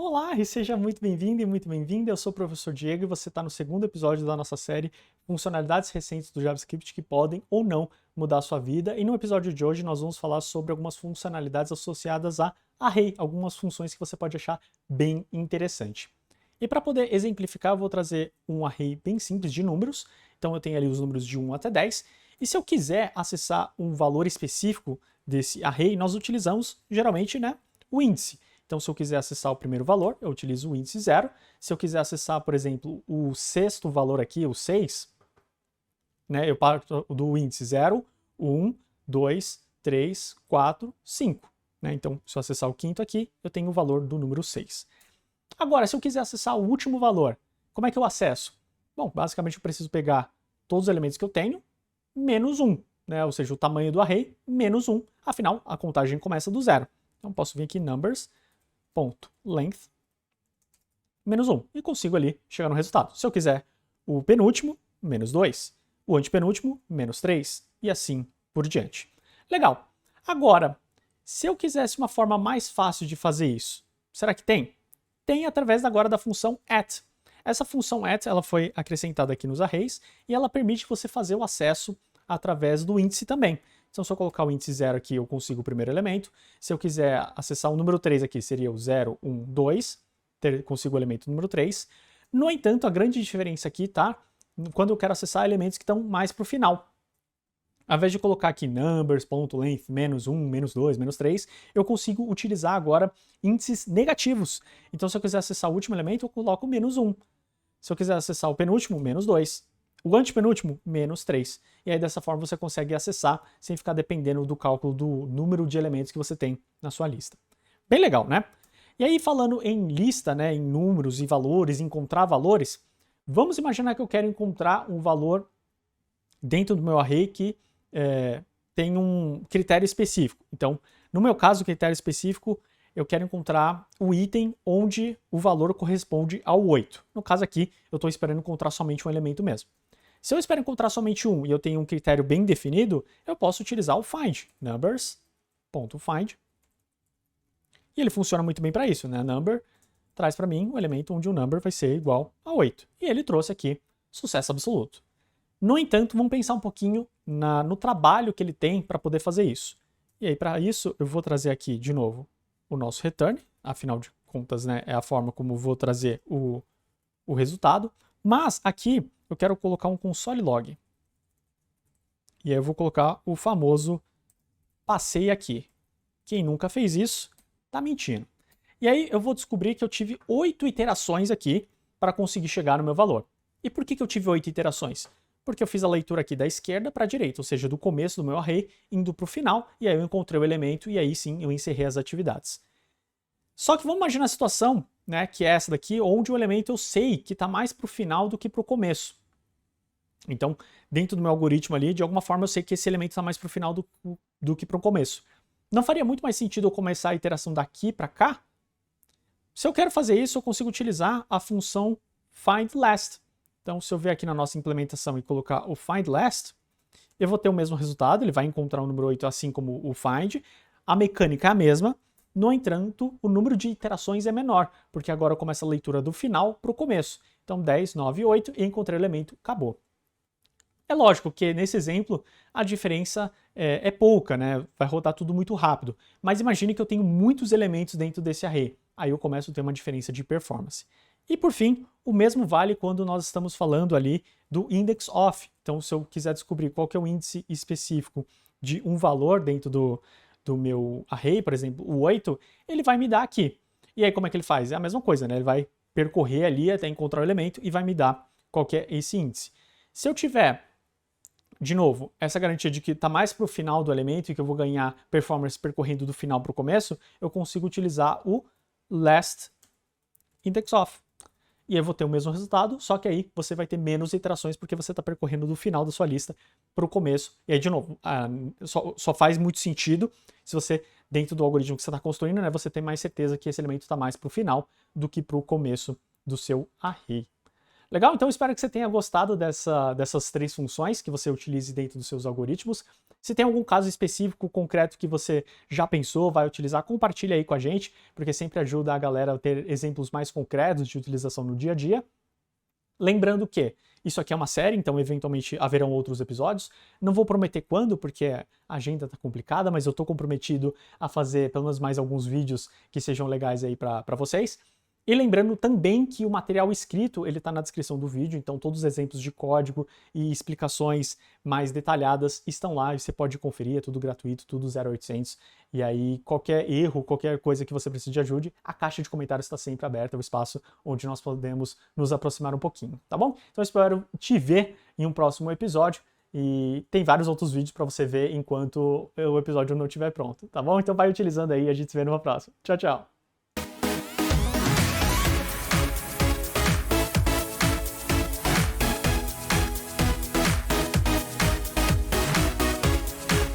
Olá e seja muito bem-vindo e muito bem-vinda. Eu sou o professor Diego e você está no segundo episódio da nossa série Funcionalidades Recentes do JavaScript que podem ou não mudar a sua vida. E no episódio de hoje nós vamos falar sobre algumas funcionalidades associadas a array, algumas funções que você pode achar bem interessante. E para poder exemplificar, eu vou trazer um array bem simples de números. Então eu tenho ali os números de 1 até 10. E se eu quiser acessar um valor específico desse array, nós utilizamos geralmente, o índice. Então, se eu quiser acessar o primeiro valor, eu utilizo o índice 0. Se eu quiser acessar, por exemplo, o sexto valor aqui, o 6, eu parto do índice 0, 1, 2, 3, 4, 5. Então, se eu acessar o quinto aqui, eu tenho o valor do número 6. Agora, se eu quiser acessar o último valor, como é que eu acesso? Bom, basicamente eu preciso pegar todos os elementos que eu tenho, menos 1. Ou seja, o tamanho do array, menos 1. Afinal, a contagem começa do 0. Então, posso vir aqui, numbers.length, menos 1. E consigo ali chegar no resultado. Se eu quiser o penúltimo, menos 2. O antepenúltimo, menos 3. E assim por diante. Legal. Agora, se eu quisesse uma forma mais fácil de fazer isso, será que tem? Tem através agora da função at. Essa função at ela foi acrescentada aqui nos arrays e ela permite você fazer o acesso através do índice também. Então, se eu colocar o índice 0 aqui, eu consigo o primeiro elemento. Se eu quiser acessar o número 3 aqui, seria o 0, 1, 2. Consigo o elemento número 3. No entanto, a grande diferença aqui tá quando eu quero acessar elementos que estão mais para o final. Ao invés de colocar aqui numbers.length, menos 1, menos 2, menos 3, eu consigo utilizar agora índices negativos. Então, se eu quiser acessar o último elemento, eu coloco menos 1. Se eu quiser acessar o penúltimo, menos 2. O antepenúltimo, menos 3. E aí, dessa forma, você consegue acessar sem ficar dependendo do cálculo do número de elementos que você tem na sua lista. Bem legal, né? E aí, falando em lista, em números e valores, encontrar valores, vamos imaginar que eu quero encontrar um valor dentro do meu array que tem um critério específico. Então, no meu caso, o critério específico, eu quero encontrar o item onde o valor corresponde ao 8. No caso aqui, eu estou esperando encontrar somente um elemento mesmo. Se eu espero encontrar somente um e eu tenho um critério bem definido, eu posso utilizar o find, numbers.find. E ele funciona muito bem para isso, Number traz para mim um elemento onde o number vai ser igual a 8. E ele trouxe aqui sucesso absoluto. No entanto, vamos pensar um pouquinho no trabalho que ele tem para poder fazer isso. E aí, para isso, eu vou trazer aqui de novo o nosso return. Afinal de contas, é a forma como eu vou trazer o resultado. Mas aqui eu quero colocar um console log. E aí eu vou colocar o famoso passei aqui. Quem nunca fez isso, tá mentindo. E aí eu vou descobrir que eu tive 8 iterações aqui para conseguir chegar no meu valor. E por que eu tive 8 iterações? Porque eu fiz a leitura aqui da esquerda para a direita, ou seja, do começo do meu array indo para o final, e aí eu encontrei o elemento e aí sim eu encerrei as atividades. Só que vamos imaginar a situação, que é essa daqui, onde o elemento eu sei que está mais para o final do que para o começo. Então, dentro do meu algoritmo ali, de alguma forma eu sei que esse elemento está mais para o final do que para o começo. Não faria muito mais sentido eu começar a iteração daqui para cá? Se eu quero fazer isso, eu consigo utilizar a função findLast. Então, se eu vier aqui na nossa implementação e colocar o findLast, eu vou ter o mesmo resultado, ele vai encontrar o número 8 assim como o find. A mecânica é a mesma, no entanto, o número de iterações é menor, porque agora eu começo a leitura do final para o começo. Então, 10, 9, 8, e encontrei o elemento, acabou. É lógico que nesse exemplo a diferença é pouca, vai rodar tudo muito rápido. Mas imagine que eu tenho muitos elementos dentro desse array. Aí eu começo a ter uma diferença de performance. E por fim, o mesmo vale quando nós estamos falando ali do index of. Então, se eu quiser descobrir qual que é o índice específico de um valor dentro do meu array, por exemplo, o 8, ele vai me dar aqui. E aí como é que ele faz? É a mesma coisa, Ele vai percorrer ali até encontrar o elemento e vai me dar qual que é esse índice. Se eu tiver, de novo, essa garantia de que está mais para o final do elemento e que eu vou ganhar performance percorrendo do final para o começo, eu consigo utilizar o last index of. E eu vou ter o mesmo resultado, só que aí você vai ter menos iterações porque você está percorrendo do final da sua lista para o começo. E aí, de novo, só faz muito sentido se você, dentro do algoritmo que você está construindo, você tem mais certeza que esse elemento está mais para o final do que para o começo do seu array. Legal? Então espero que você tenha gostado dessas 3 funções que você utilize dentro dos seus algoritmos. Se tem algum caso específico, concreto que você já pensou, vai utilizar, compartilha aí com a gente, porque sempre ajuda a galera a ter exemplos mais concretos de utilização no dia a dia. Lembrando que isso aqui é uma série, então eventualmente haverão outros episódios. Não vou prometer quando, porque a agenda tá complicada, mas eu tô comprometido a fazer pelo menos mais alguns vídeos que sejam legais aí para vocês. E lembrando também que o material escrito ele está na descrição do vídeo, então todos os exemplos de código e explicações mais detalhadas estão lá e você pode conferir, é tudo gratuito, tudo 0800. E aí qualquer erro, qualquer coisa que você precise de ajuda, a caixa de comentários está sempre aberta, é o espaço onde nós podemos nos aproximar um pouquinho, tá bom? Então eu espero te ver em um próximo episódio. E tem vários outros vídeos para você ver enquanto o episódio não estiver pronto, tá bom? Então vai utilizando aí e a gente se vê numa próxima. Tchau, tchau!